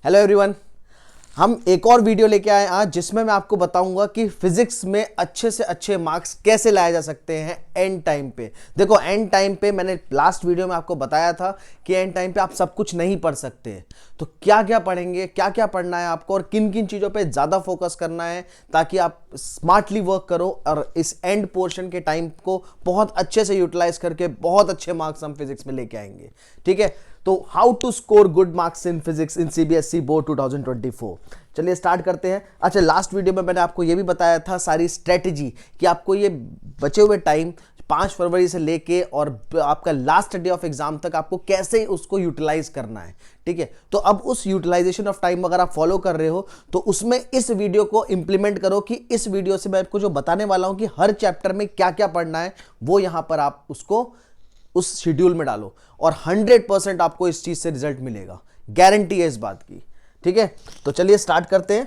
Hello everyone, हम एक और वीडियो लेके आए आज जिसमें मैं आपको बताऊंगा कि फिजिक्स में अच्छे से अच्छे मार्क्स कैसे लाए जा सकते हैं एंड टाइम पे। देखो, एंड टाइम पे मैंने लास्ट वीडियो में आपको बताया था कि एंड टाइम पे आप सब कुछ नहीं पढ़ सकते। तो क्या क्या पढ़ेंगे, क्या क्या पढ़ना है आपको और किन किन चीज़ों पे ज़्यादा फोकस करना है ताकि आप स्मार्टली वर्क करो और इस एंड पोर्शन के टाइम को बहुत अच्छे से यूटिलाइज करके बहुत अच्छे मार्क्स हम फिजिक्स में लेके आएंगे। ठीक है, तो how to score good marks in physics in CBSE board 2024। चलिए स्टार्ट करते हैं। अच्छा, लास्ट वीडियो में मैंने आपको ये भी बताया था सारी स्ट्रेटेजी कि आपको ये बचे हुए टाइम 5 फरवरी से लेके और आपका लास्ट डे ऑफ एग्जाम तक आपको कैसे उसको यूटिलाइज करना है। ठीक है, तो अब उस यूटिलाइजेशन ऑफ टाइम अगर आप फॉलो कर रहे हो तो उसमें इस वीडियो को इंप्लीमेंट करो कि इस वीडियो से मैं आपको जो बताने वाला हूं कि हर चैप्टर में क्या क्या पढ़ना है वो यहां पर आप उसको उस शेड्यूल में डालो और 100% आपको इस चीज से रिजल्ट मिलेगा, गारंटी है इस बात की। ठीक है, तो चलिए स्टार्ट करते हैं।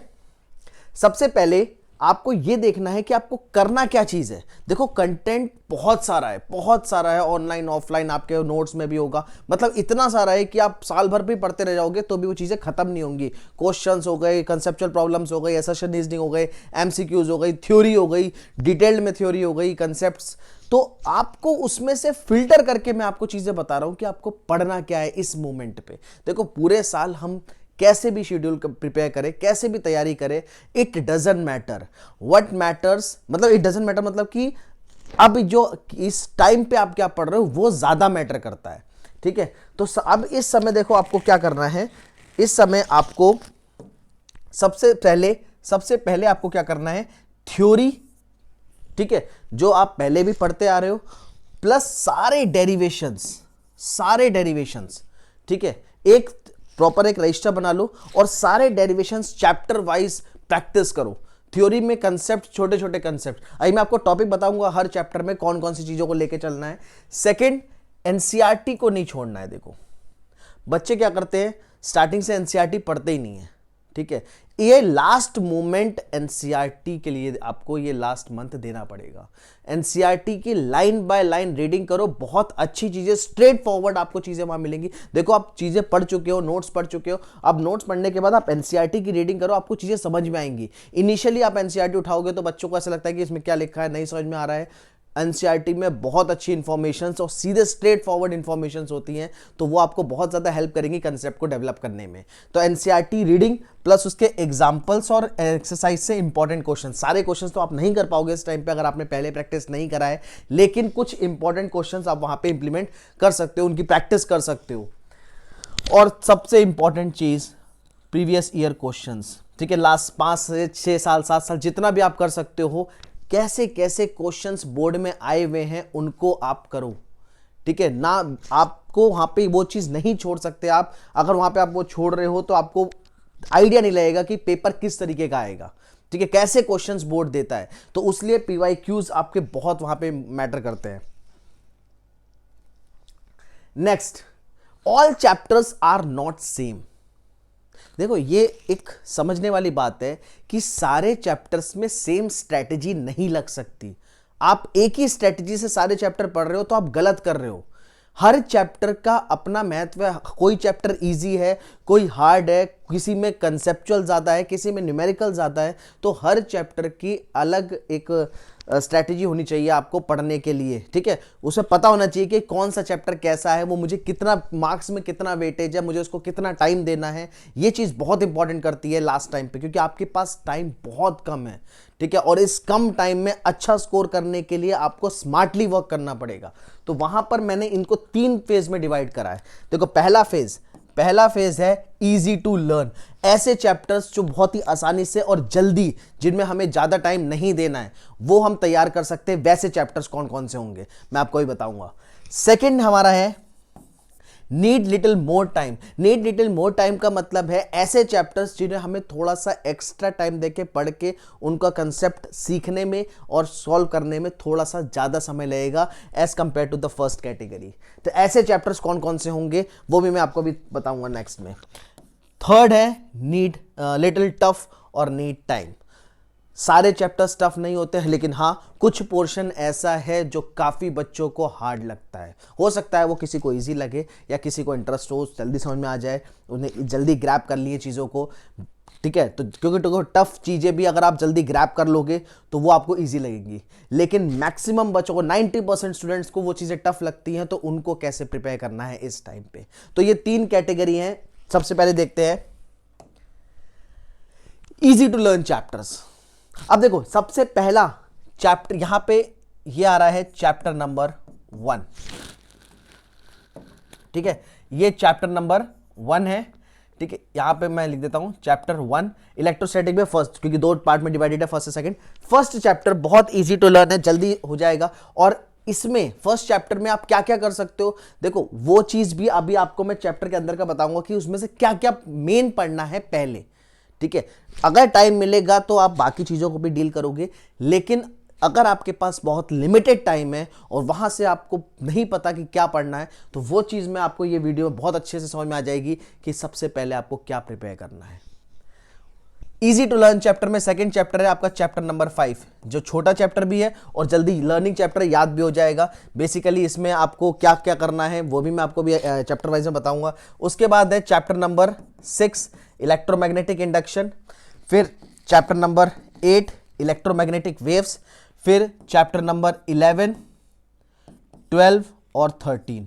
सबसे पहले आपको यह देखना है कि आपको करना क्या चीज है। देखो, कंटेंट बहुत सारा है, ऑनलाइन ऑफलाइन आपके नोट्स में भी होगा। मतलब इतना सारा है कि आप साल भर भी पढ़ते रह जाओगे तो भी वो चीजें खत्म नहीं होंगी। क्वेश्चंस हो गए, कंसेप्चुअल प्रॉब्लम्स हो गए, असर्शन रीजनिंग हो गए, एमसीक्यूज हो गई, थ्योरी हो गई, डिटेल्ड में थ्योरी हो गई, कंसेप्ट्स। तो आपको उसमें से फिल्टर करके मैं आपको चीजें बता रहा हूं कि आपको पढ़ना क्या है इस मोमेंट पे। देखो, पूरे साल हम कैसे भी शेड्यूल प्रिपेयर करें, कैसे भी तैयारी करें, it doesn't matter. What matters मतलब इट डजंट मैटर मतलब कि अब जो इस टाइम पे आप क्या पढ़ रहे हो वो ज्यादा मैटर करता है। ठीक है, तो अब इस समय देखो आपको क्या करना है। इस समय आपको सबसे पहले आपको क्या करना है, थ्योरी, ठीक है, जो आप पहले भी पढ़ते आ रहे हो, प्लस सारे डेरिवेशंस। ठीक है, एक प्रॉपर एक रजिस्टर बना लो और सारे डेरिवेशंस चैप्टर वाइज प्रैक्टिस करो। थ्योरी में कंसेप्ट, छोटे छोटे कंसेप्ट, अभी मैं आपको टॉपिक बताऊंगा हर चैप्टर में कौन कौन सी चीजों को लेके चलना है। सेकंड, एनसीईआरटी को नहीं छोड़ना है। देखो, बच्चे क्या करते हैं, स्टार्टिंग से एनसीईआरटी पढ़ते ही नहीं है। ठीक है, ये लास्ट मोमेंट एनसीईआरटी के लिए आपको ये लास्ट मंथ देना पड़ेगा। एनसीईआरटी की लाइन बाय लाइन रीडिंग करो, बहुत अच्छी चीजें, स्ट्रेट फॉरवर्ड आपको चीजें वहां मिलेंगी। देखो, आप चीजें पढ़ चुके हो, नोट्स पढ़ चुके हो, अब नोट्स पढ़ने के बाद आप एनसीईआरटी की रीडिंग करो, आपको चीजें समझ में आएंगी। इनिशियली आप एनसीईआरटी उठाओगे तो बच्चों को ऐसा लगता है कि इसमें क्या लिखा है, नहीं समझ में आ रहा है। एनसीईआरटी में बहुत अच्छी इंफॉर्मेशन और सीधे स्ट्रेट फॉरवर्ड इंफॉर्मेशन होती हैं, तो वो आपको बहुत ज़्यादा हेल्प करेंगी कंसेप्ट को डेवलप करने में। तो एनसीईआरटी रीडिंग प्लस उसके एग्जाम्पल्स और एक्सरसाइज से इंपॉर्टेंट क्वेश्चन, सारे क्वेश्चन तो आप नहीं कर पाओगे इस टाइम पे अगर आपने पहले प्रैक्टिस नहीं करा है, लेकिन कुछ इंपॉर्टेंट क्वेश्चन आप वहां पर इंप्लीमेंट कर सकते हो, उनकी प्रैक्टिस कर सकते हो। और सबसे इंपॉर्टेंट चीज, प्रीवियस ईयर क्वेश्चंस। ठीक है, लास्ट 5 से 6 साल 7 साल जितना भी आप कर सकते हो, कैसे कैसे क्वेश्चंस बोर्ड में आए हुए हैं उनको आप करो। ठीक है ना, आपको वहां पे वो चीज नहीं छोड़ सकते आप। अगर वहां पे आप वो छोड़ रहे हो तो आपको आइडिया नहीं लगेगा कि पेपर किस तरीके का आएगा। ठीक है, कैसे क्वेश्चंस बोर्ड देता है, तो इसलिए पीवाईक्यूज आपके बहुत वहां पे मैटर करते हैं। Next, all chapters are not same. देखो, ये एक समझने वाली बात है कि सारे चैप्टर्स में सेम स्ट्रेटजी नहीं लग सकती। आप एक ही स्ट्रेटजी से सारे चैप्टर पढ़ रहे हो तो आप गलत कर रहे हो। हर चैप्टर का अपना महत्व है। कोई चैप्टर इजी है, कोई हार्ड है, किसी में कंसेप्चुअल ज्यादा है, किसी में न्यूमेरिकल ज्यादा है। तो हर चैप्टर की अलग एक स्ट्रैटेजी होनी चाहिए आपको पढ़ने के लिए। ठीक है, उसमें पता होना चाहिए कि कौन सा चैप्टर कैसा है, वो मुझे कितना मार्क्स में कितना वेटेज है, मुझे उसको कितना टाइम देना है। ये चीज़ बहुत इंपॉर्टेंट करती है लास्ट टाइम पे, क्योंकि आपके पास टाइम बहुत कम है। ठीक है, और इस कम टाइम में अच्छा स्कोर करने के लिए आपको स्मार्टली वर्क करना पड़ेगा। तो वहां पर मैंने इनको 3 फेज में डिवाइड करा है। देखो, पहला फेज है इजी टू लर्न। ऐसे चैप्टर्स जो बहुत ही आसानी से और जल्दी, जिनमें हमें ज्यादा टाइम नहीं देना है, वो हम तैयार कर सकते हैं। वैसे चैप्टर्स कौन कौन से होंगे मैं आपको ही बताऊंगा। सेकंड हमारा है need little more time. Need little more time का मतलब है ऐसे चैप्टर्स जिन्हें हमें थोड़ा सा एक्स्ट्रा टाइम देके पढ़ के उनका कंसेप्ट सीखने में और सॉल्व करने में थोड़ा सा ज़्यादा समय लगेगा as compare to the first category. तो ऐसे चैप्टर्स कौन कौन से होंगे वो भी मैं आपको भी बताऊंगा नेक्स्ट में। थर्ड है नीड लिटिल टफ और नीड टाइम। सारे चैप्टर्स टफ नहीं होते हैं, लेकिन हाँ कुछ पोर्शन ऐसा है जो काफ़ी बच्चों को हार्ड लगता है। हो सकता है वो किसी को इजी लगे या किसी को इंटरेस्ट हो, जल्दी समझ में आ जाए, उन्हें जल्दी ग्रैब कर लिए चीज़ों को, ठीक है। तो क्योंकि टफ चीज़ें भी अगर आप जल्दी ग्रैब कर लोगे तो वो आपको इजी लगेंगी, लेकिन मैक्सिमम बच्चों को 90% स्टूडेंट्स को वो चीज़ें टफ लगती हैं, तो उनको कैसे प्रिपेयर करना है इस टाइम पे। तो ये 3 कैटेगरी हैं। सबसे पहले देखते हैं इजी टू लर्न चैप्टर्स। अब देखो सबसे पहला चैप्टर यहां पे ये आ रहा है चैप्टर नंबर 1, ठीक है, ये चैप्टर नंबर 1 है, ठीक है। यहां पे मैं लिख देता हूं चैप्टर 1 इलेक्ट्रोस्टैटिक में फर्स्ट, क्योंकि 2 पार्ट में डिवाइडेड है, फर्स्ट से सेकंड। फर्स्ट चैप्टर बहुत इजी टू लर्न है, जल्दी हो जाएगा। और इसमें फर्स्ट चैप्टर में आप क्या क्या कर सकते हो, देखो वो चीज भी अभी आपको मैं चैप्टर के अंदर का बताऊंगा कि उसमें से क्या क्या मेन पढ़ना है पहले, ठीक है। अगर टाइम मिलेगा तो आप बाकी चीजों को भी डील करोगे, लेकिन अगर आपके पास बहुत लिमिटेड टाइम है और वहां से आपको नहीं पता कि क्या पढ़ना है, तो वो चीज में आपको ये वीडियो में बहुत अच्छे से समझ में आ जाएगी कि सबसे पहले आपको क्या प्रिपेयर करना है। इजी टू लर्न चैप्टर में सेकंड चैप्टर है आपका चैप्टर नंबर 5, जो छोटा चैप्टर भी है और जल्दी लर्निंग चैप्टर याद भी हो जाएगा। बेसिकली इसमें आपको क्या क्या करना है वो भी मैं आपको भी चैप्टर वाइज में बताऊंगा। उसके बाद है चैप्टर नंबर 6 इलेक्ट्रोमैग्नेटिक इंडक्शन, फिर चैप्टर नंबर 8 इलेक्ट्रोमैग्नेटिक वेव्स, फिर चैप्टर नंबर 11, 12 और 13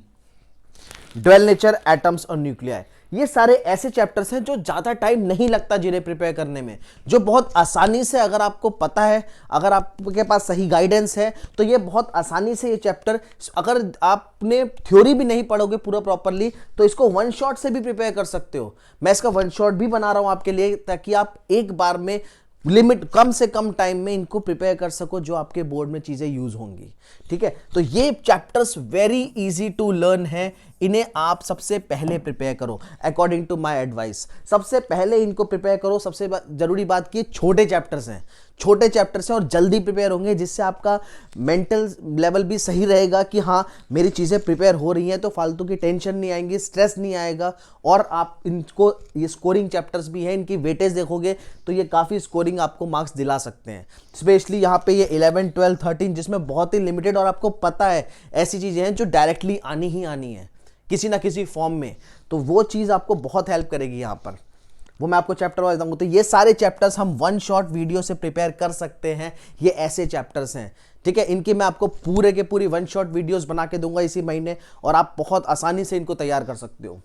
ड्वेल नेचर एटम्स और न्यूक्लियाई। ये सारे ऐसे चैप्टर्स हैं जो ज़्यादा टाइम नहीं लगता जिन्हें प्रिपेयर करने में, जो बहुत आसानी से, अगर आपको पता है, अगर आपके पास सही गाइडेंस है, तो ये बहुत आसानी से ये चैप्टर, अगर आपने थ्योरी भी नहीं पढ़ोगे पूरा प्रॉपरली, तो इसको वन शॉट से भी प्रिपेयर कर सकते हो। मैं इसका वन शॉट भी बना रहा हूँ आपके लिए, ताकि आप एक बार में लिमिट कम से कम टाइम में इनको प्रिपेयर कर सको, जो आपके बोर्ड में चीज़ें यूज होंगी, ठीक है। तो ये chapters very easy to learn है, इन्हें आप सबसे पहले प्रिपेयर करो अकॉर्डिंग टू माय एडवाइस। सबसे पहले इनको प्रिपेयर करो। सबसे जरूरी बात कि छोटे चैप्टर्स हैं, छोटे चैप्टर्स हैं और जल्दी प्रिपेयर होंगे, जिससे आपका मेंटल लेवल भी सही रहेगा कि हाँ मेरी चीज़ें प्रिपेयर हो रही हैं, तो फालतू की टेंशन नहीं आएंगी, स्ट्रेस नहीं आएगा। और आप इनको, ये स्कोरिंग चैप्टर्स भी हैं, इनकी वेटेज देखोगे तो ये काफ़ी स्कोरिंग आपको मार्क्स दिला सकते हैं। स्पेशली यहाँ पे ये 11, 12, 13 जिसमें बहुत ही लिमिटेड, और आपको पता है ऐसी चीज़ें हैं जो डायरेक्टली आनी ही आनी है किसी ना किसी फॉर्म में, तो वो चीज़ आपको बहुत हेल्प करेगी यहाँ पर। वो मैं आपको चैप्टर वाइज दूंगा। तो ये सारे चैप्टर्स हम वन शॉट वीडियो से प्रिपेयर कर सकते हैं। ये ऐसे चैप्टर्स हैं, ठीक है, इनकी मैं आपको पूरे के पूरी वन शॉट वीडियोस बना के दूंगा इसी महीने, और आप बहुत आसानी से इनको तैयार कर सकते हो।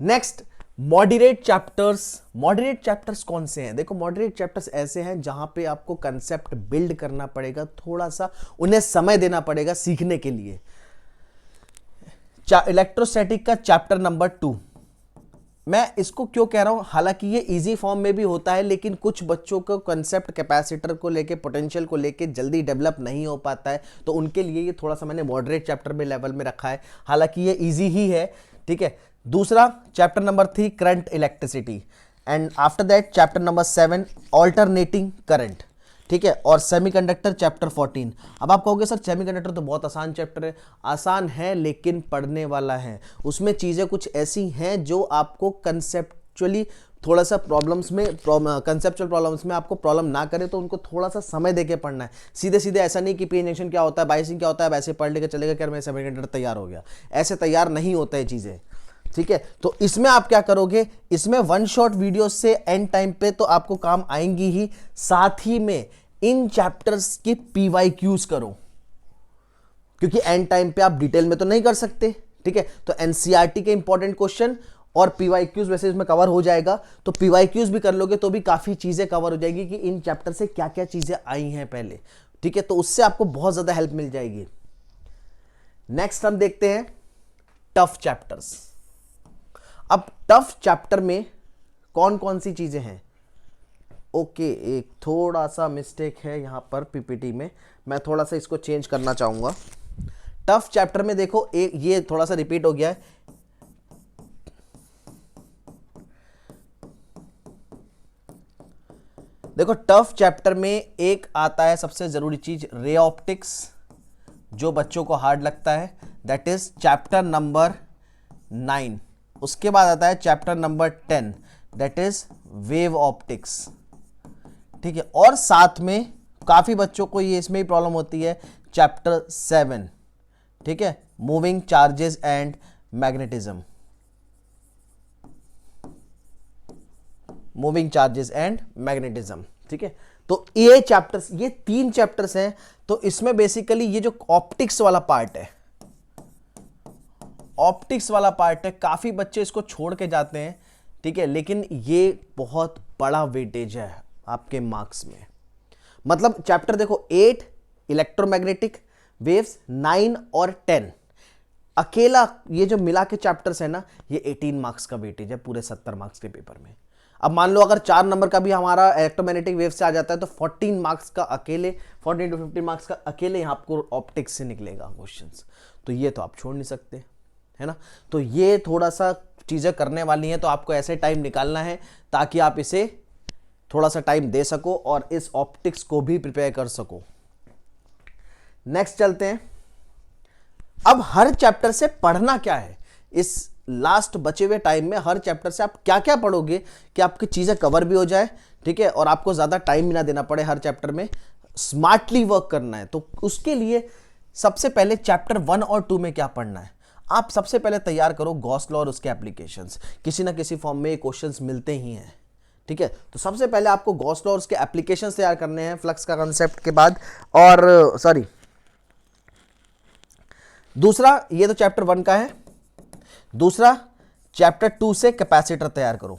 Next, moderate chapters. Moderate chapters कौन से हैं? देखो मॉडरेट चैप्टर्स ऐसे हैं जहां पे आपको कंसेप्ट बिल्ड करना पड़ेगा, थोड़ा सा उन्हें समय देना पड़ेगा सीखने के लिए। इलेक्ट्रोस्टैटिक का चैप्टर नंबर 2, मैं इसको क्यों कह रहा हूं, हालांकि ये इजी फॉर्म में भी होता है, लेकिन कुछ बच्चों को कंसेप्ट कैपेसिटर को लेके, पोटेंशियल को लेके जल्दी डेवलप नहीं हो पाता है, तो उनके लिए ये थोड़ा सा मैंने मॉडरेट चैप्टर में लेवल में रखा है, हालांकि ये इजी ही है, ठीक है। दूसरा chapter number 3 current electricity, and after that chapter number 7 alternating current, ठीक है। और सेमीकंडक्टर चैप्टर 14। अब आप कहोगे सर सेमीकंडक्टर तो बहुत आसान चैप्टर है। आसान है लेकिन पढ़ने वाला है। उसमें चीज़ें कुछ ऐसी हैं जो आपको कंसेप्चुअली थोड़ा सा प्रॉब्लम्स में, कंसेप्चुअल प्रॉब्लम्स में आपको प्रॉब्लम ना करे, तो उनको थोड़ा सा समय देके पढ़ना है। सीधे सीधे ऐसा नहीं कि पी इंजेक्शन क्या होता है, बाइसिंग क्या होता है, वैसे पढ़ लेकर चलेगा कि मैं सेमीकंडक्टर तैयार हो गया, ऐसे तैयार नहीं होता है चीज़ें, ठीक है। तो इसमें आप क्या करोगे, इसमें वन शॉट वीडियो से एंड टाइम पे तो आपको काम आएंगी ही, साथ ही में इन चैप्टर्स की पीवाईक्यूज करो, क्योंकि एंड टाइम पे आप डिटेल में तो नहीं कर सकते, ठीक है। तो एनसीईआरटी के इंपॉर्टेंट क्वेश्चन और पीवाईक्यूज वैसे इसमें कवर हो जाएगा, तो पीवाईक्यूज भी कर लोगे तो भी काफी चीजें कवर हो जाएगी कि इन चैप्टर से क्या क्या चीजें आई हैं पहले, ठीक है। तो उससे आपको बहुत ज्यादा हेल्प मिल जाएगी। नेक्स्ट हम देखते हैं टफ चैप्टर्स। अब टफ चैप्टर में कौन कौन सी चीजें हैं? ओके, एक थोड़ा सा मिस्टेक है यहाँ पर पीपीटी में, मैं थोड़ा सा इसको चेंज करना चाहूँगा। टफ चैप्टर में देखो, एक ये थोड़ा सा रिपीट हो गया है। देखो टफ चैप्टर में एक आता है सबसे ज़रूरी चीज़, रे ऑप्टिक्स, जो बच्चों को हार्ड लगता है, दैट इज चैप्टर नंबर 9। उसके बाद आता है chapter number 10, that is wave optics, ठीक है, और साथ में काफी बच्चों को ये इसमें ही प्रॉब्लम होती है, चैप्टर 7, ठीक है, moving charges and magnetism, moving charges and magnetism, ठीक है। तो ये चैप्टर्स, ये 3 चैप्टर्स हैं। तो इसमें बेसिकली ये जो ऑप्टिक्स वाला पार्ट है, ऑप्टिक्स वाला पार्ट है, काफी बच्चे इसको छोड़ के जाते हैं, ठीक है, लेकिन ये बहुत बड़ा वेटेज है आपके मार्क्स में। मतलब चैप्टर देखो 8 इलेक्ट्रोमैग्नेटिक वेव्स, 9 और 10 अकेला ये जो मिला के चैप्टर्स है ना, ये 18 मार्क्स का वेटेज है पूरे 70 मार्क्स के पेपर में। अब मान लो अगर 4 नंबर का भी हमारा इलेक्ट्रोमैग्नेटिक वेव से आ जाता है तो 14 मार्क्स का अकेले, 14 to 15 मार्क्स का अकेले यहाँ आपको ऑप्टिक्स से निकलेगा क्वेश्चंस। तो ये तो आप छोड़ नहीं सकते, है ना। तो ये थोड़ा सा चीजें करने वाली हैं, तो आपको ऐसे टाइम निकालना है ताकि आप इसे थोड़ा सा टाइम दे सको और इस ऑप्टिक्स को भी प्रिपेयर कर सको। नेक्स्ट चलते हैं। अब हर चैप्टर से पढ़ना क्या है, इस लास्ट बचे हुए टाइम में हर चैप्टर से आप क्या क्या पढ़ोगे कि आपकी चीजें कवर भी हो जाए, ठीक है, और आपको ज्यादा टाइम भी ना देना पड़े, हर चैप्टर में स्मार्टली वर्क करना है। तो उसके लिए सबसे पहले चैप्टर 1 और 2 में क्या पढ़ना है, आप सबसे पहले तैयार करो गॉस लॉ और उसके एप्लीकेशंस। किसी ना किसी फॉर्म में क्वेश्चंस मिलते ही हैं, ठीक है। तो सबसे पहले आपको गॉस लॉ और उसके एप्लीकेशंस तैयार करने हैं फ्लक्स का कंसेप्ट के बाद। और सॉरी, दूसरा, ये तो चैप्टर 1 का है। दूसरा, चैप्टर 2 से कैपेसिटर तैयार करो।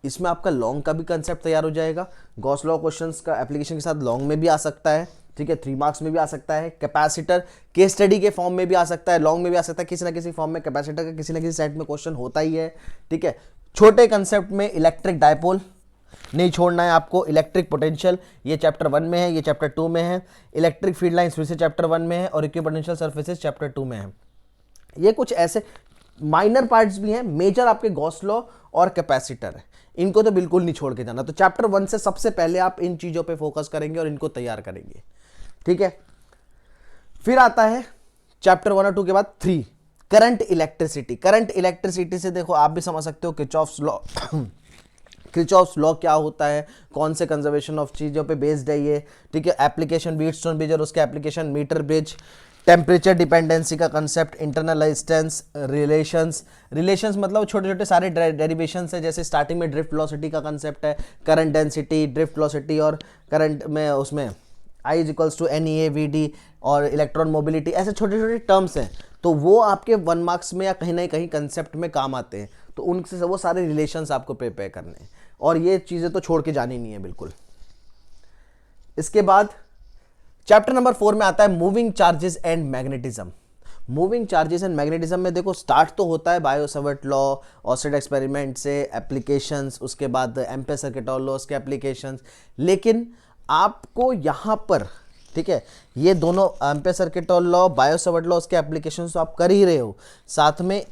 इसमें आपका लॉन्ग का भी कंसेप्ट तैयार हो जाएगा। गॉस लॉ क्वेश्चंस का एप्लीकेशन के साथ लॉन्ग में भी आ सकता है, ठीक है, 3 मार्क्स में भी आ सकता है। कैपेसिटर केस स्टडी के फॉर्म में भी आ सकता है, लॉन्ग में भी आ सकता है। किसी ना किसी फॉर्म में कैपेसिटर का किसी ना किसी सेट में क्वेश्चन होता ही है, ठीक है। छोटे कंसेप्ट में इलेक्ट्रिक डायपोल नहीं छोड़ना है आपको। इलेक्ट्रिक पोटेंशियल, ये चैप्टर 1 में है, ये चैप्टर 2 में है। इलेक्ट्रिक फील्ड लाइंस फिर से चैप्टर 1 में है और इक्विपोटेंशियल सर्फेसेस चैप्टर 2 में है। ये कुछ ऐसे माइनर पार्ट्स भी हैं, मेजर आपके गॉस लॉ और कैपेसिटर है, इनको तो बिल्कुल नहीं छोड़ के जाना। तो चैप्टर 1 से सबसे पहले आप इन चीजों पे फोकस करेंगे और इनको तैयार करेंगे, ठीक है। फिर आता है चैप्टर 1 और 2 के बाद 3 करंट इलेक्ट्रिसिटी। करंट इलेक्ट्रिसिटी से देखो आप भी समझ सकते हो किरचॉफ्स लॉ किरचॉफ्स लॉ क्या होता है, कौन से कंजर्वेशन ऑफ चीजों पे बेस्ड है ये, ठीक है। एप्लीकेशन व्हीटस्टोन ब्रिज और उसके application, meter bridge, temperature dependency का कंसेप्ट, इंटरनल रेजिस्टेंस, रिलेशंस मतलब छोटे छोटे सारे डेरिवेशंस है। जैसे स्टार्टिंग में ड्रिफ्ट वेलोसिटी का कंसेप्ट है, करंट डेंसिटी, ड्रिफ्ट वेलोसिटी और करंट में उसमें I is equals to NeAVD और इलेक्ट्रॉन मोबिलिटी, ऐसे छोटे छोटे टर्म्स हैं। तो वो आपके 1 मार्क्स में या कहीं ना कहीं कंसेप्ट में काम आते हैं, तो उनसे वो सारे रिलेशंस आपको प्रिपेयर करने हैं और ये चीज़ें तो छोड़ के जानी नहीं है बिल्कुल। इसके बाद चैप्टर नंबर 4 में आता है moving charges and magnetism. Moving charges and magnetism में देखो स्टार्ट तो होता है बायो-सवर्ट लॉ, ऑस्टेड एक्सपेरिमेंट से एप्लीकेशंस, उसके बाद एम्पेयर सर्किट लॉ उसके एप्लीकेशंस। लेकिन आपको यहाँ पर, ठीक है, ये दोनों एम्पेयर सर्किट लॉ, बायो-सवर्ट लॉ उसके एप्लीकेशंस तो आप कर ही रहे हो, साथ में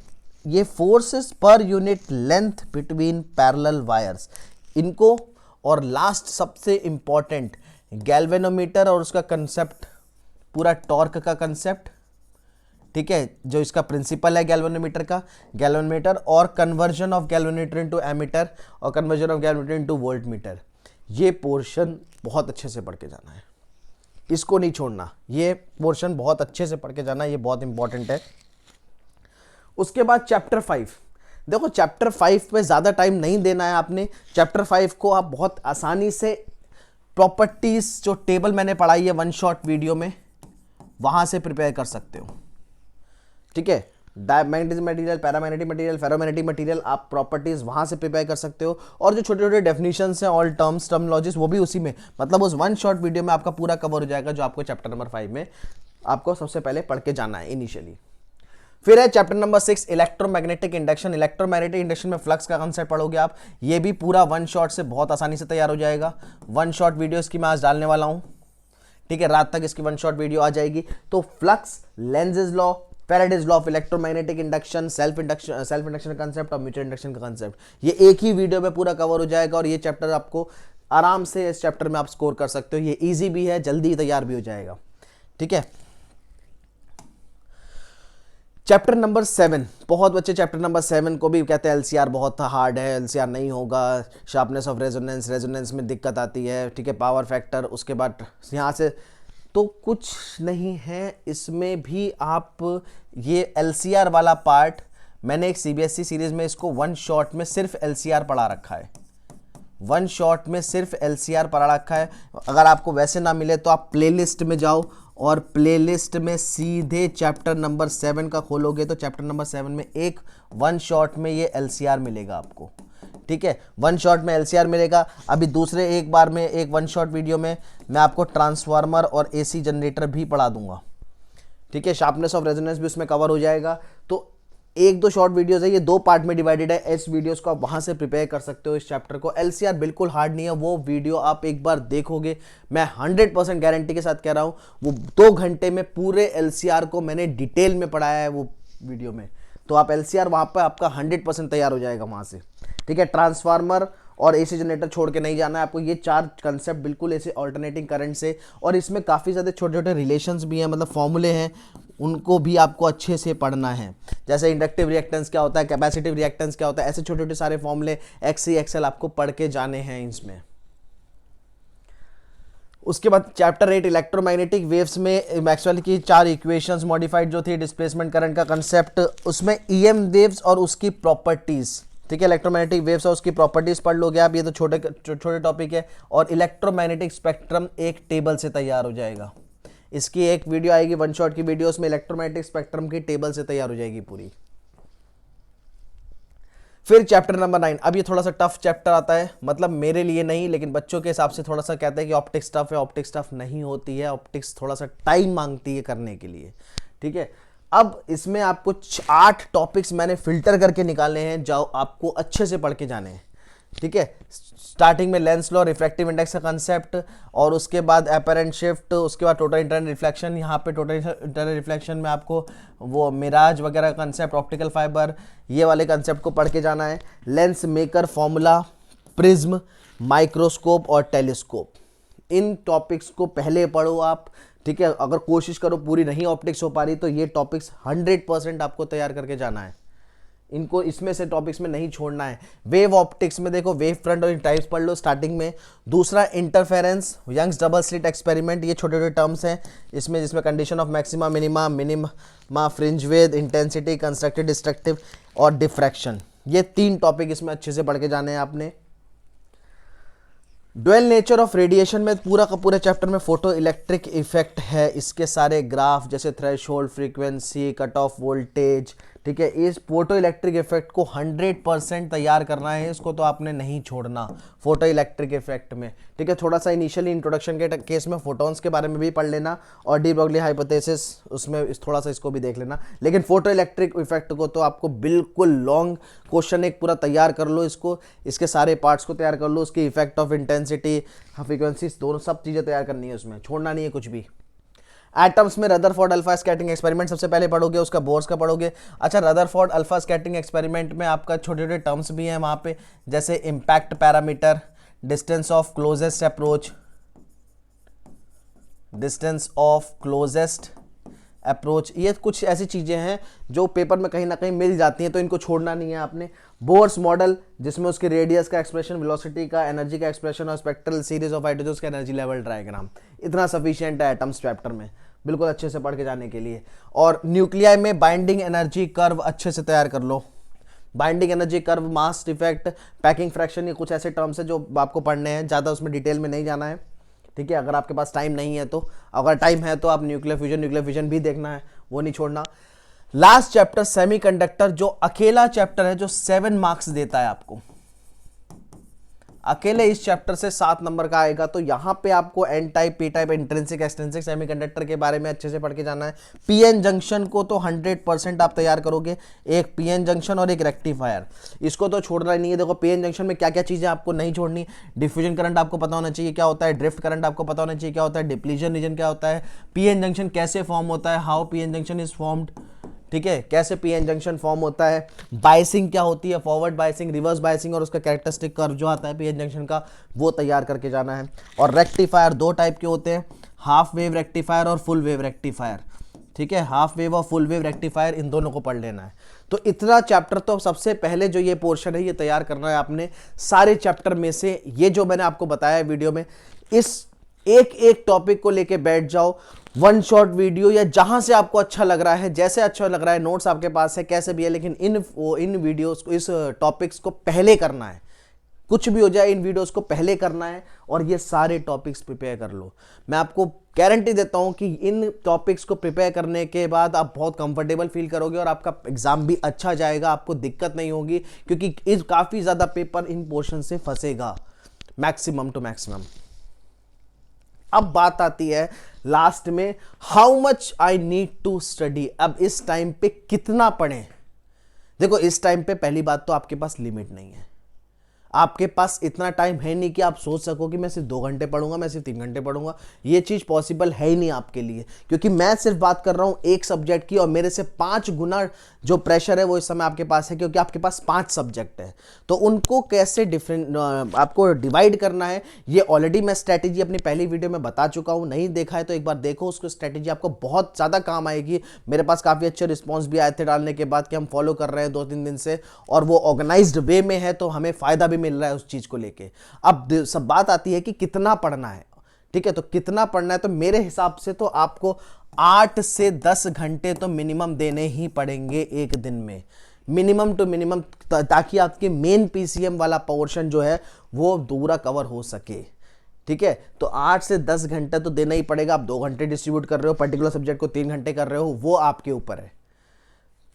ये forces per unit length between parallel wires, इनको, और लास्ट सबसे इंपॉर्टेंट गैल्वेनोमीटर और उसका कंसेप्ट, पूरा टॉर्क का कंसेप्ट, ठीक है, जो इसका प्रिंसिपल है गैल्वेनोमीटर का, गैल्वेनोमीटर और conversion of galvanometer into ammeter और conversion of galvanometer into voltmeter. ये पोर्शन बहुत अच्छे से पढ़ के जाना है, इसको नहीं छोड़ना, ये पोर्शन बहुत अच्छे से पढ़ के जाना, ये बहुत इंपॉर्टेंट है। उसके बाद चैप्टर 5, देखो चैप्टर 5 पे ज़्यादा टाइम नहीं देना है आपने। चैप्टर 5 को आप बहुत आसानी से प्रॉपर्टीज जो टेबल मैंने पढ़ाई है 1 शॉट वीडियो में, वहां से प्रिपेयर कर सकते हो, ठीक है। Magnetic material, paramagnetic material, ferromagnetic material, आप प्रॉपर्टीज वहां से प्रिपेयर कर सकते हो। और जो छोटे छोटे डेफिनेशंस हैं, ऑल टर्म्स, टर्मिनोलॉजीज, वो भी उसी में, मतलब उस 1 शॉट वीडियो में आपका पूरा कवर हो जाएगा, जो आपको चैप्टर नंबर 5 में आपको सबसे पहले पढ़ के जाना है इनिशियली। फिर है chapter number 6 electromagnetic induction. Electromagnetic induction में फ्लक्स का कंसेप्ट पढ़ोगे आप, ये भी पूरा 1 शॉट से बहुत आसानी से तैयार हो जाएगा। 1 शॉट वीडियो इसकी मैं आज डालने वाला हूं, ठीक है, रात तक इसकी 1 शॉट वीडियो आ जाएगी। तो flux, Lenz's law, Faraday's law of electromagnetic induction, self induction concept और म्यूचुअल इंडक्शन का कंसेप्ट, ये एक ही वीडियो में पूरा कवर हो जाएगा। और ये चैप्टर आपको आराम से, इस चैप्टर में आप स्कोर कर सकते हो, ये ईजी भी है, जल्दी तैयार भी हो जाएगा, ठीक है। चैप्टर नंबर 7, बहुत बच्चे चैप्टर नंबर 7 को भी कहते हैं एलसीआर बहुत हार्ड है, एलसीआर नहीं होगा, शार्पनेस ऑफ रेजोनेंस, रेजोनेंस में दिक्कत आती है, ठीक है, पावर फैक्टर, उसके बाद यहाँ से तो कुछ नहीं है इसमें भी। आप ये एलसीआर वाला पार्ट मैंने एक सीबीएसई सीरीज में इसको वन शॉट में सिर्फ एलसीआर पढ़ा रखा है, वन शॉट में सिर्फ एलसीआर पढ़ा रखा है। अगर आपको वैसे ना मिले तो आप प्लेलिस्ट में जाओ और प्लेलिस्ट में सीधे चैप्टर नंबर 7 का खोलोगे तो चैप्टर नंबर 7 में एक वन शॉट में ये एलसीआर मिलेगा आपको, ठीक है, वन शॉट में एलसीआर मिलेगा। अभी दूसरे एक बार में एक वन शॉट वीडियो में मैं आपको ट्रांसफार्मर और एसी जनरेटर भी पढ़ा दूंगा, ठीक है, शार्पनेस ऑफ रेजोनेंस भी उसमें कवर हो जाएगा। तो एक दो शॉर्ट वीडियोस है, ये दो पार्ट में डिवाइडेड है, इस वीडियोस को आप वहां से प्रिपेयर कर सकते हो इस चैप्टर को। एलसीआर बिल्कुल हार्ड नहीं है, वो वीडियो आप एक बार देखोगे, मैं 100% गारंटी के साथ कह रहा हूं, वो 2 घंटे में पूरे एलसीआर को मैंने डिटेल में पढ़ाया है वो वीडियो में। तो आप एलसीआर वहां पर आपका 100% तैयार हो जाएगा वहां से, ठीक है। ट्रांसफार्मर और एसी जनरेटर छोड़ के नहीं जाना है आपको, ये 4 कंसेप्ट बिल्कुल ऐसे ऑल्टरनेटिंग करंट से, और इसमें काफ़ी ज़्यादा छोटे छोटे रिलेशंस भी हैं, मतलब फॉर्मूले हैं, उनको भी आपको अच्छे से पढ़ना है। जैसे इंडक्टिव रिएक्टेंस क्या होता है, कैपेसिटिव रिएक्टेंस क्या होता है, ऐसे छोटे छोटे सारे फॉर्मूले एक्सी एक्सेल आपको पढ़ के जाने हैं इसमें। उसके बाद चैप्टर 8 इलेक्ट्रोमैग्नेटिक वेव्स में मैक्सवेल की 4 इक्वेशंस मॉडिफाइड जो थी, डिस्प्लेसमेंट करंट का कंसेप्ट, उसमें ईएम वेव्स और उसकी प्रॉपर्टीज, ठीक है, इलेक्ट्रोमैग्नेटिक वेव्स और उसकी प्रॉपर्टीज पढ़ लोगे आप, ये तो छोटे छोटे टॉपिक है। और इलेक्ट्रोमैग्नेटिक स्पेक्ट्रम एक टेबल से तैयार हो जाएगा, इसकी एक वीडियो आएगी वन शॉट की वीडियो, उसमें इलेक्ट्रोमैग्नेटिक स्पेक्ट्रम की टेबल से तैयार हो जाएगी पूरी। फिर चैप्टर नंबर 9, अब ये थोड़ा सा टफ चैप्टर आता है, मतलब मेरे लिए नहीं लेकिन बच्चों के हिसाब से थोड़ा सा कहते हैं कि ऑप्टिक्स टफ है, ऑप्टिक्स टफ नहीं होती है, ऑप्टिक्स थोड़ा सा टाइम मांगती है करने के लिए, ठीक है। अब इसमें आपको 8 टॉपिक्स मैंने फिल्टर करके निकालने हैं, जो आपको अच्छे से पढ़ के जाने हैं, ठीक है। स्टार्टिंग में लेंस लॉ, रिफ्रैक्टिव इंडेक्स का कंसेप्ट, और उसके बाद अपरेंट शिफ्ट, उसके बाद टोटल इंटरनल रिफ्लेक्शन, यहाँ पे टोटल इंटरनल रिफ्लेक्शन में आपको वो मिराज वगैरह कंसेप्ट, ऑप्टिकल फाइबर, ये वाले कंसेप्ट को पढ़ के जाना है। Lens maker formula, prism, microscope और टेलीस्कोप, इन टॉपिक्स को पहले पढ़ो आप, ठीक है। अगर कोशिश करो पूरी नहीं ऑप्टिक्स हो पा रही तो ये टॉपिक्स 100% आपको तैयार करके जाना है, इनको इसमें से टॉपिक्स में नहीं छोड़ना है। वेव ऑप्टिक्स में देखो वेव फ्रंट और टाइप्स पढ़ लो स्टार्टिंग में। दूसरा interference, Young's double slit experiment, ये छोटे छोटे टर्म्स हैं इसमें, जिसमें condition of maxima, minima, minima, fringe width, intensity, constructive, destructive और डिफ्रैक्शन, ये 3 टॉपिक इसमें अच्छे से पढ़ के जाने हैं आपने। ड्वेल नेचर ऑफ रेडिएशन में पूरा का पूरा चैप्टर में फोटो इलेक्ट्रिक इफेक्ट है, इसके सारे ग्राफ जैसे threshold, frequency, cut off voltage, ठीक है। इस फोटो इलेक्ट्रिक इफेक्ट को 100% तैयार करना है, इसको तो आपने नहीं छोड़ना फोटो इलेक्ट्रिक इफेक्ट में, ठीक है। थोड़ा सा इनिशियली इंट्रोडक्शन के केस में फोटोन्स के बारे में भी पढ़ लेना, और डी ब्रॉगली हाइपोथेसिस उसमें थोड़ा सा इसको भी देख लेना, लेकिन फोटो इलेक्ट्रिक इफेक्ट को तो आपको बिल्कुल लॉन्ग क्वेश्चन एक पूरा तैयार कर लो, इसको, इसके सारे पार्ट्स को तैयार कर लो, उसकी इफेक्ट ऑफ इंटेंसिटी, फ्रीक्वेंसी, दोनों सब चीज़ें तैयार करनी है, उसमें छोड़ना नहीं है कुछ भी। एटम्स में रदरफोर्ड अल्फा स्कैटरिंग एक्सपेरिमेंट सबसे पहले पढ़ोगे, उसका बोर्स का पढ़ोगे। अच्छा, रदरफोर्ड अल्फा स्कैटरिंग एक्सपेरिमेंट में आपका छोटे छोटे टर्म्स भी हैं वहाँ पे, जैसे impact parameter, distance of closest approach, distance of closest approach, ये कुछ ऐसी चीज़ें हैं जो पेपर में कहीं ना कहीं मिल जाती हैं, तो इनको छोड़ना नहीं है आपने। बोर्स मॉडल, जिसमें उसके रेडियस का एक्सप्रेशन, वेलोसिटी का, एनर्जी का एक्सप्रेशन और स्पेक्ट्रल सीरीज ऑफ हाइड्रोजन का एनर्जी लेवल डायग्राम, इतना सफिशिएंट है एटम्स चैप्टर में, बिल्कुल अच्छे से पढ़ के जाने के लिए। और न्यूक्लियाई में बाइंडिंग एनर्जी कर्व अच्छे से तैयार कर लो, बाइंडिंग एनर्जी कर्व, मास इफेक्ट, पैकिंग फ्रैक्शन, ये कुछ ऐसे टर्म्स हैं जो आपको पढ़ने हैं, ज़्यादा उसमें डिटेल में नहीं जाना है, ठीक है। अगर आपके पास टाइम नहीं है तो, अगर टाइम है तो आप न्यूक्लियर फ्यूजन भी देखना है, वो नहीं छोड़ना। लास्ट चैप्टर सेमीकंडक्टर, जो अकेला चैप्टर है जो 7 मार्क्स देता है आपको, अकेले इस चैप्टर से 7 नंबर का आएगा। तो यहां पे आपको N type, P type, intrinsic, extrinsic semiconductor के बारे में अच्छे से पढ़ के जाना है। पीएन जंक्शन को तो 100% आप तैयार करोगे, एक पीएन जंक्शन और एक रेक्टिफायर, इसको तो छोड़ना नहीं है। देखो पीएन जंक्शन में क्या क्या चीजें आपको नहीं छोड़नी, डिफ्यूजन करंट आपको पता होना चाहिए क्या होता है, ड्रिफ्ट करंट आपको पता होना चाहिए क्या होता है, डिप्लीशन रीजन क्या होता है, पीएन जंक्शन कैसे फॉर्म होता है, how PN junction is formed, ठीक है, कैसे पीएन जंक्शन फॉर्म होता है, बायसिंग क्या होती है, फॉरवर्ड बायसिंग, रिवर्स बायसिंग, और उसका कैरेक्टरिस्टिक कर्व जो आता है पीएन जंक्शन का, वो तैयार करके जाना है। और रेक्टिफायर 2 टाइप के होते हैं, हाफ वेव रेक्टिफायर और फुल वेव रेक्टिफायर। ठीक है, हाफ वेव और फुल वेव रेक्टिफायर, इन दोनों को पढ़ लेना है। तो इतना चैप्टर तो सबसे पहले जो ये पोर्शन है ये तैयार करना है आपने। सारे चैप्टर में से ये जो मैंने आपको बताया वीडियो में, इस एक एक टॉपिक को लेके बैठ जाओ, वन शॉट वीडियो या जहां से आपको अच्छा लग रहा है, जैसे अच्छा लग रहा है, नोट्स आपके पास है, कैसे भी है, लेकिन इन वीडियोस को, इस टॉपिक्स को पहले करना है। कुछ भी हो जाए, इन वीडियोस को पहले करना है और ये सारे टॉपिक्स प्रिपेयर कर लो। मैं आपको गारंटी देता हूं कि इन टॉपिक्स को प्रिपेयर करने के बाद आप बहुत कंफर्टेबल फील करोगे और आपका एग्जाम भी अच्छा जाएगा, आपको दिक्कत नहीं होगी, क्योंकि इस काफी ज्यादा पेपर इन पोर्शन से फंसेगा, मैक्सिमम टू मैक्सिमम। अब बात आती है लास्ट में, how much I need to study. अब इस टाइम पे कितना पढ़ें? देखो, इस टाइम पे पहली बात तो आपके पास लिमिट नहीं है। आपके पास इतना टाइम है नहीं कि आप सोच सको कि मैं सिर्फ 2 घंटे पढ़ूंगा, मैं सिर्फ 3 घंटे पढ़ूंगा। ये चीज पॉसिबल है ही नहीं आपके लिए, क्योंकि मैं सिर्फ बात कर रहा हूं एक सब्जेक्ट की और मेरे से 5 गुना जो प्रेशर है वो इस समय आपके पास है, क्योंकि आपके पास 5 सब्जेक्ट है। तो उनको कैसे डिफरेंट आपको डिवाइड करना है, ये ऑलरेडी मैं स्ट्रेटेजी अपनी पहली वीडियो में बता चुका हूं। नहीं देखा है तो एक बार देखो, उसको स्ट्रेटेजी आपको बहुत ज्यादा काम आएगी। मेरे पास काफी अच्छे रिस्पॉन्स भी आए थे डालने के बाद कि हम फॉलो कर रहे हैं 2-3 दिन से, और वो ऑर्गेनाइज्ड वे में है, तो हमें फायदा भी मिल रहा है उस चीज को लेके। अब सब बात आती है कि कितना पढ़ना है। ठीक है, तो कितना पढ़ना है, तो मेरे हिसाब से तो आपको 8 से 10 घंटे तो मिनिमम देने ही पड़ेंगे एक दिन में, मिनिमम टू मिनिमम, ताकि आपके मेन पीसीएम वाला पोर्शन जो है वो पूरा कवर हो सके। ठीक है, तो 8 से 10 घंटे तो देना ही पड़ेगा। आप 2 घंटे डिस्ट्रीब्यूट कर रहे हो, पर्टिकुलर सब्जेक्ट को 3 घंटे कर रहे हो, वो आपके ऊपर है।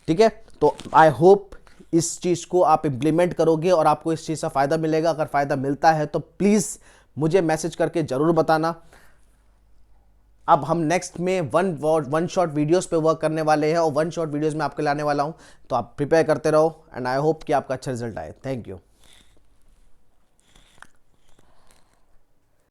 ठीक है, तो आई होप इस चीज को आप इंप्लीमेंट करोगे और आपको इस चीज से फायदा मिलेगा। अगर फायदा मिलता है तो प्लीज मुझे मैसेज करके जरूर बताना। अब हम नेक्स्ट में वन शॉट वीडियोस पे वर्क करने वाले हैं और वन शॉट वीडियोस में आपके लाने वाला हूं, तो आप प्रिपेयर करते रहो एंड आई होप कि आपका अच्छा रिजल्ट आए। Thank you.